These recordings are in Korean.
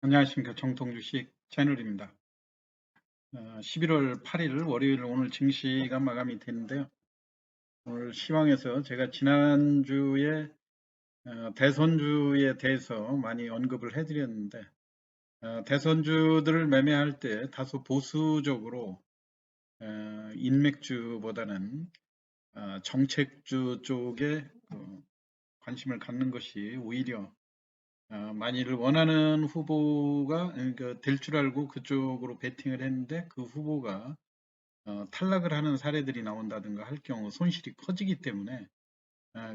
안녕하십니까. 정통주식 채널입니다. 11월 8일 월요일 오늘 증시가 마감이 되는데요. 오늘 시황에서 제가 지난주에 대선주에 대해서 많이 언급을 해드렸는데 대선주들을 매매할 때 다소 보수적으로 인맥주보다는 정책주 쪽에 관심을 갖는 것이 오히려 만일 원하는 후보가 그러니까 될 줄 알고 그쪽으로 베팅을 했는데 그 후보가 탈락을 하는 사례들이 나온다든가 할 경우 손실이 커지기 때문에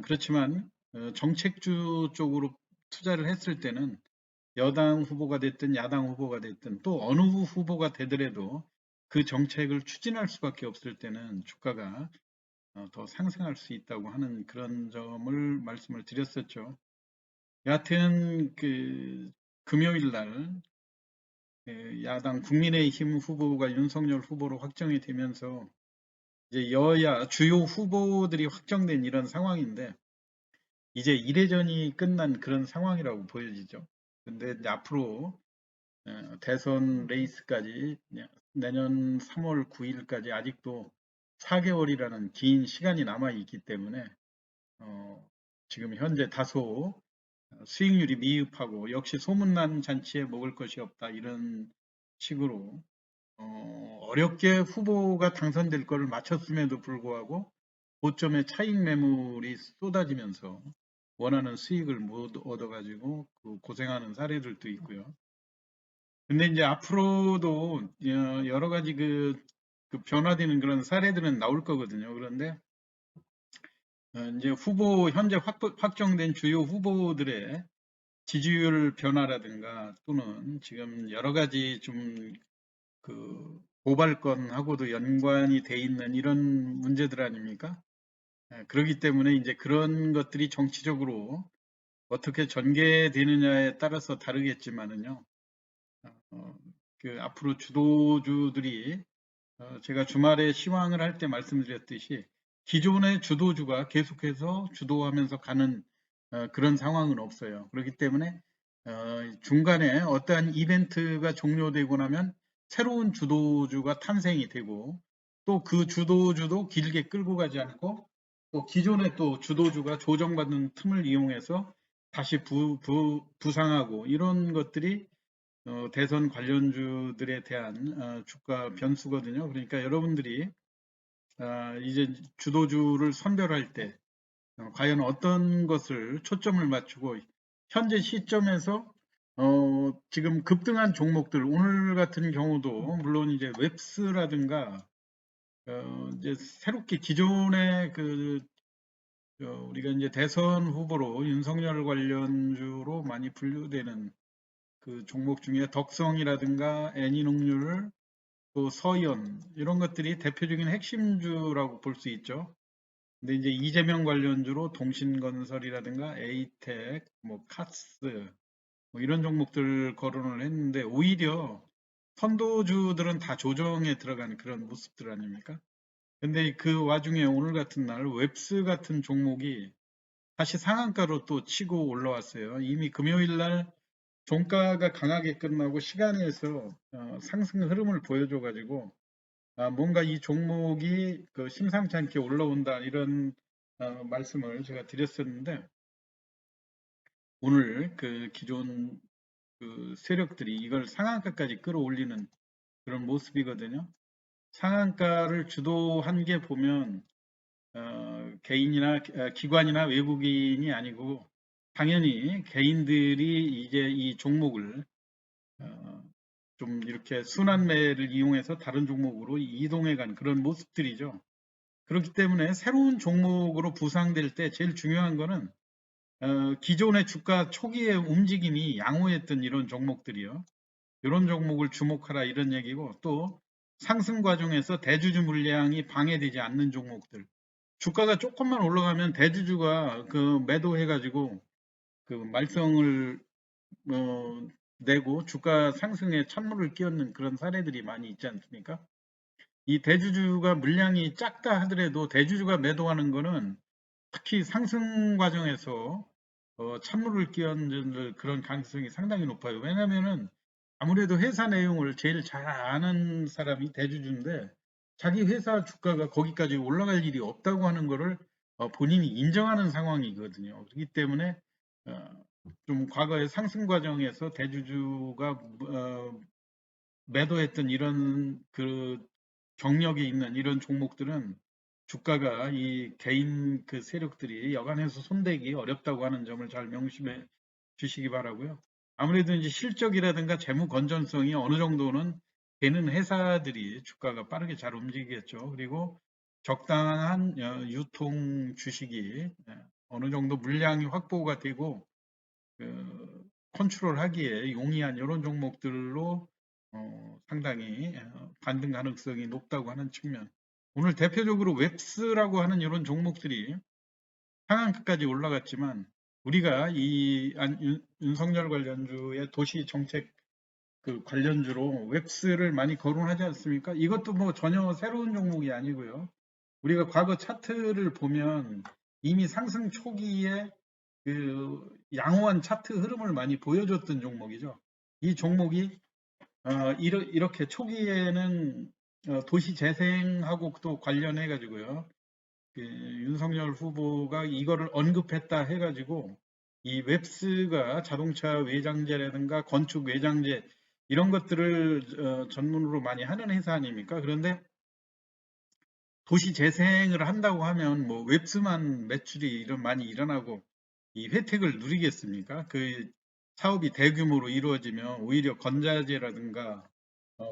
그렇지만 정책주 쪽으로 투자를 했을 때는 여당 후보가 됐든 야당 후보가 됐든 또 어느 후보가 되더라도 그 정책을 추진할 수밖에 없을 때는 주가가 더 상승할 수 있다고 하는 그런 점을 말씀을 드렸었죠. 여하튼 그 금요일 날 야당 국민의힘 후보가 윤석열 후보로 확정이 되면서 이제 여야 주요 후보들이 확정된 이런 상황인데 이제 1회전이 끝난 그런 상황이라고 보여지죠. 근데 이제 앞으로 대선 레이스까지 내년 3월 9일까지 아직도 4개월이라는 긴 시간이 남아 있기 때문에 어, 지금 현재 다소 수익률이 미흡하고 역시 소문난 잔치에 먹을 것이 없다 이런 식으로 어렵게 후보가 당선될 것을 맞췄음에도 불구하고 고점의 차익 매물이 쏟아지면서 원하는 수익을 못 얻어가지고 고생하는 사례들도 있고요. 근데 이제 앞으로도 여러 가지 그 변화되는 그런 사례들은 나올 거거든요. 그런데 이제 현재 확정된 주요 후보들의 지지율 변화라든가 또는 지금 여러 가지 좀 그 고발건하고도 연관이 돼 있는 이런 문제들 아닙니까? 그렇기 때문에 이제 그런 것들이 정치적으로 어떻게 전개되느냐에 따라서 다르겠지만은요. 어, 그 앞으로 주도주들이 제가 주말에 시황을 할 때 말씀드렸듯이 기존의 주도주가 계속해서 주도하면서 가는 그런 상황은 없어요. 그렇기 때문에 중간에 어떠한 이벤트가 종료되고 나면 새로운 주도주가 탄생이 되고 또 그 주도주도 길게 끌고 가지 않고 또 기존의 또 주도주가 조정받는 틈을 이용해서 다시 부상하고 이런 것들이 대선 관련주들에 대한 주가 변수거든요. 그러니까 여러분들이 이제 주도주를 선별할 때 과연 어떤 것을 초점을 맞추고 현재 시점에서 지금 급등한 종목들 오늘 같은 경우도 물론 이제 웹스라든가 이제 새롭게 기존의 우리가 이제 대선 후보로 윤석열 관련주로 많이 분류되는 그 종목 중에 덕성이라든가 애니농률 또 서현 이런 것들이 대표적인 핵심주라고 볼 수 있죠. 근데 이제 이재명 관련주로 동신건설이라든가 에이텍, 뭐 카스 뭐 이런 종목들 거론을 했는데 오히려 선도주들은 다 조정에 들어가는 그런 모습들 아닙니까? 근데 그 와중에 오늘 같은 날 웹스 같은 종목이 다시 상한가로 또 치고 올라왔어요. 이미 금요일 날 종가가 강하게 끝나고 시간에서 상승 흐름을 보여줘가지고 뭔가 이 종목이 심상치 않게 올라온다 이런 말씀을 제가 드렸었는데 오늘 그 기존 그 세력들이 이걸 상한가까지 끌어올리는 그런 모습이거든요. 상한가를 주도한 게 보면 개인이나 기관이나 외국인이 아니고 당연히 개인들이 이제 이 종목을 어, 좀 이렇게 순환매를 이용해서 다른 종목으로 이동해 간 그런 모습들이죠. 그렇기 때문에 새로운 종목으로 부상될 때 제일 중요한 거는 기존의 주가 초기의 움직임이 양호했던 이런 종목들이요. 이런 종목을 주목하라 이런 얘기고 또 상승 과정에서 대주주 물량이 방해되지 않는 종목들. 주가가 조금만 올라가면 대주주가 그 매도해가지고 그 말썽을 내고 주가 상승에 찬물을 끼얹는 그런 사례들이 많이 있지 않습니까? 이 대주주가 물량이 작다 하더라도 대주주가 매도하는 거는 특히 상승 과정에서 찬물을 끼얹을 그런 가능성이 상당히 높아요. 왜냐면은 아무래도 회사 내용을 제일 잘 아는 사람이 대주주인데 자기 회사 주가가 거기까지 올라갈 일이 없다고 하는 거를 본인이 인정하는 상황이거든요. 그렇기 때문에 어, 좀 과거의 상승 과정에서 대주주가 매도했던 이런 그 경력이 있는 이런 종목들은 주가가 이 개인 그 세력들이 여간해서 손대기 어렵다고 하는 점을 잘 명심해 주시기 바라고요. 아무래도 이제 실적이라든가 재무 건전성이 어느 정도는 되는 회사들이 주가가 빠르게 잘 움직이겠죠. 그리고 적당한 유통 주식이 어느 정도 물량이 확보가 되고 컨트롤하기에 용이한 이런 종목들로 상당히 반등 가능성이 높다고 하는 측면. 오늘 대표적으로 웹스라고 하는 이런 종목들이 상한가까지 올라갔지만 우리가 이 윤석열 관련주의 도시 정책 그 관련주로 웹스를 많이 거론하지 않습니까? 이것도 뭐 전혀 새로운 종목이 아니고요. 우리가 과거 차트를 보면 이미 상승 초기에 그 양호한 차트 흐름을 많이 보여줬던 종목이죠. 이 종목이 이렇게 초기에는 도시 재생하고 또 관련해 가지고요. 그 윤석열 후보가 이거를 언급했다 해가지고 이 웹스가 자동차 외장재라든가 건축 외장재 이런 것들을 전문으로 많이 하는 회사 아닙니까? 그런데 도시 재생을 한다고 하면 뭐 웹스만 매출이 많이 일어나고 이 혜택을 누리겠습니까? 그 사업이 대규모로 이루어지면 오히려 건자재라든가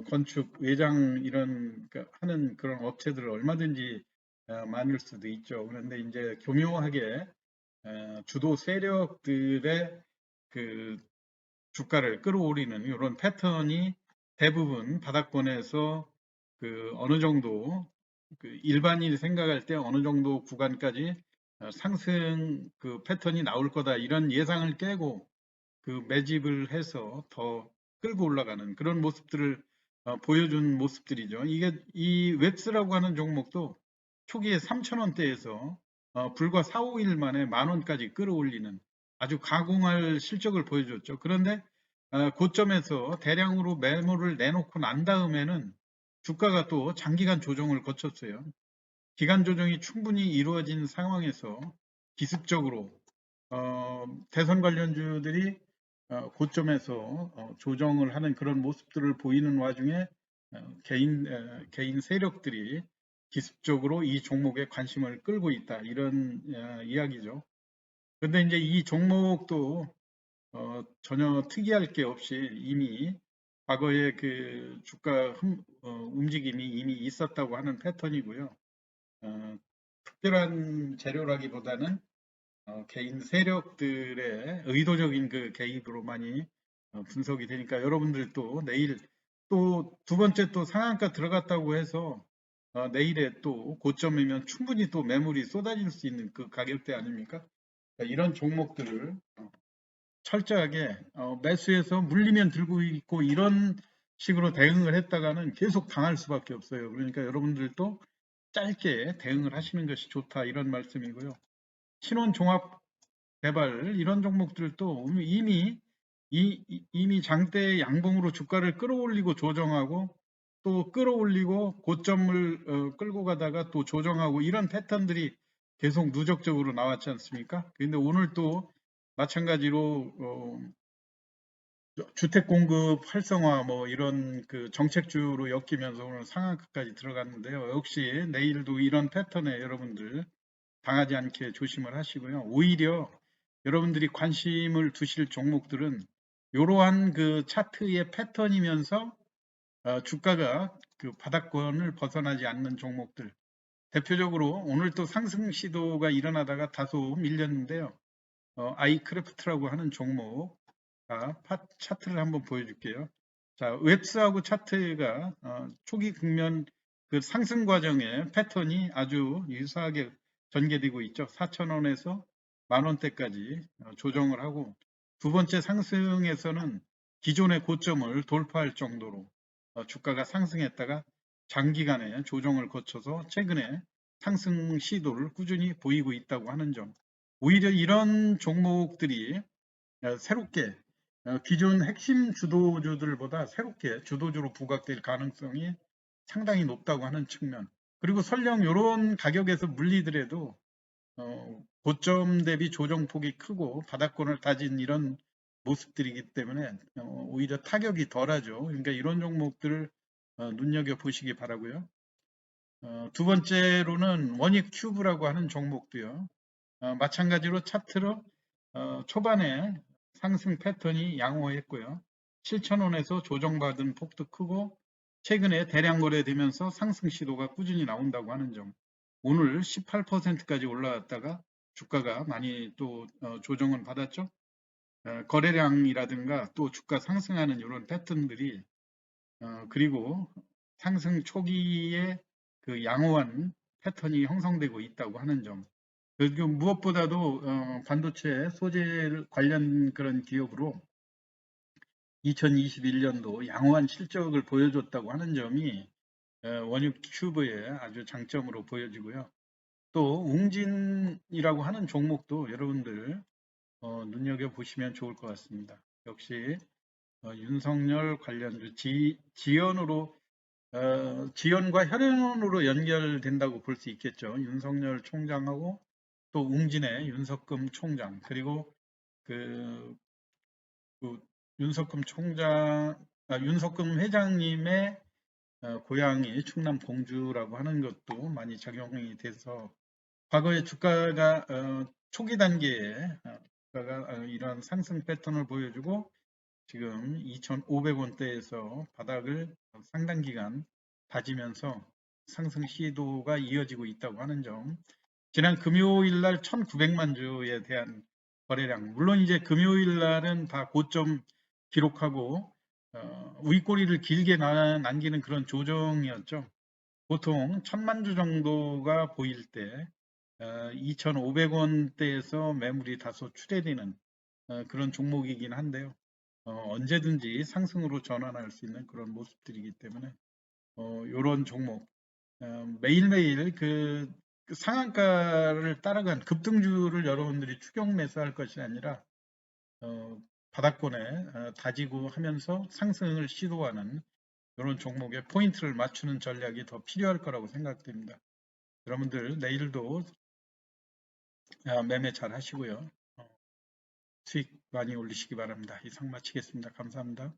건축 외장 이런 하는 그런 업체들을 얼마든지 많을 수도 있죠. 그런데 이제 교묘하게 주도 세력들의 그 주가를 끌어올리는 이런 패턴이 대부분 바닥권에서 그 어느 정도 그 일반인이 생각할 때 어느 정도 구간까지 상승 그 패턴이 나올 거다 이런 예상을 깨고 그 매집을 해서 더 끌고 올라가는 그런 모습들을 보여준 모습들이죠. 이게 이 웹스라고 하는 종목도 초기에 3,000원대에서 불과 4, 5일 만에 10,000원까지 끌어올리는 아주 가공할 실적을 보여줬죠. 그런데 고점에서 대량으로 매물을 내놓고 난 다음에는 주가가 또 장기간 조정을 거쳤어요. 기간 조정이 충분히 이루어진 상황에서 기습적으로 대선 관련주들이 고점에서 조정을 하는 그런 모습들을 보이는 와중에 개인 세력들이 기습적으로 이 종목에 관심을 끌고 있다 이런 이야기죠. 그런데 이제 이 종목도 전혀 특이할 게 없이 이미 과거에 그 주가 움직임이 이미 있었다고 하는 패턴이고요. 특별한 재료라기보다는 개인 세력들의 의도적인 그 개입으로 많이 분석이 되니까 여러분들 또 내일 또 두 번째 또 상한가 들어갔다고 해서 내일에 또 고점이면 충분히 또 매물이 쏟아질 수 있는 그 가격대 아닙니까? 그러니까 이런 종목들을 철저하게 매수해서 물리면 들고 있고 이런 식으로 대응을 했다가는 계속 당할 수밖에 없어요. 그러니까 여러분들도 짧게 대응을 하시는 것이 좋다 이런 말씀이고요. 신혼 종합 개발 이런 종목들도 이미 장대 양봉으로 주가를 끌어올리고 조정하고 또 끌어올리고 고점을 끌고 가다가 또 조정하고 이런 패턴들이 계속 누적적으로 나왔지 않습니까? 그런데 오늘 또 마찬가지로 주택 공급 활성화 뭐 이런 그 정책주로 엮이면서 오늘 상한가까지 들어갔는데요. 역시 내일도 이런 패턴에 여러분들 당하지 않게 조심을 하시고요. 오히려 여러분들이 관심을 두실 종목들은 이러한 그 차트의 패턴이면서 주가가 그 바닥권을 벗어나지 않는 종목들. 대표적으로 오늘 또 상승 시도가 일어나다가 다소 밀렸는데요. 아이크래프트라고 하는 종목 차트를 한번 보여줄게요. 자, 웹스하고 차트가 초기 국면 그 상승 과정의 패턴이 아주 유사하게 전개되고 있죠. 4,000원에서 10,000원대까지 조정을 하고 두 번째 상승에서는 기존의 고점을 돌파할 정도로 주가가 상승했다가 장기간의 조정을 거쳐서 최근에 상승 시도를 꾸준히 보이고 있다고 하는 점. 오히려 이런 종목들이 새롭게 기존 핵심 주도주들보다 새롭게 주도주로 부각될 가능성이 상당히 높다고 하는 측면. 그리고 설령 이런 가격에서 물리더라도 고점 대비 조정폭이 크고 바닥권을 다진 이런 모습들이기 때문에 오히려 타격이 덜하죠. 그러니까 이런 종목들을 눈여겨 보시기 바라고요. 두 번째로는 원익 큐브라고 하는 종목도요. 마찬가지로 차트로 초반에 상승 패턴이 양호했고요. 7,000원에서 조정받은 폭도 크고 최근에 대량 거래되면서 상승 시도가 꾸준히 나온다고 하는 점. 오늘 18%까지 올라왔다가 주가가 많이 또 조정은 받았죠. 거래량이라든가 또 주가 상승하는 이런 패턴들이 그리고 상승 초기에 그 양호한 패턴이 형성되고 있다고 하는 점. 그리고 무엇보다도 반도체 소재 관련 그런 기업으로 2021년도 양호한 실적을 보여줬다고 하는 점이 원유 큐브의 아주 장점으로 보여지고요. 또 웅진이라고 하는 종목도 여러분들 눈여겨 보시면 좋을 것 같습니다. 역시 윤석열 관련주 지연으로 지연과 혈연으로 연결된다고 볼 수 있겠죠. 윤석열 총장하고 또 웅진의 윤석금 총장 그리고 그, 그 윤석금 총장 윤석금 회장님의 고향이 충남 공주라고 하는 것도 많이 작용이 돼서 과거에 주가가 초기 단계에 주가가 이런 상승 패턴을 보여주고 지금 2,500원대에서 바닥을 상당 기간 다지면서 상승 시도가 이어지고 있다고 하는 점. 지난 금요일 날 1,900만 주에 대한 거래량. 물론 이제 금요일 날은 다 고점 기록하고 윗꼬리를 길게 남기는 그런 조정이었죠. 보통 1,000만 주 정도가 보일 때 2,500원대에서 매물이 다소 출회되는 그런 종목이긴 한데요. 언제든지 상승으로 전환할 수 있는 그런 모습들이기 때문에 이런 종목 매일매일 그 상한가를 따라간 급등주를 여러분들이 추격 매수할 것이 아니라 바닥권에 다지고 하면서 상승을 시도하는 이런 종목에 포인트를 맞추는 전략이 더 필요할 거라고 생각됩니다. 여러분들 내일도 매매 잘 하시고요. 수익 많이 올리시기 바랍니다. 이상 마치겠습니다. 감사합니다.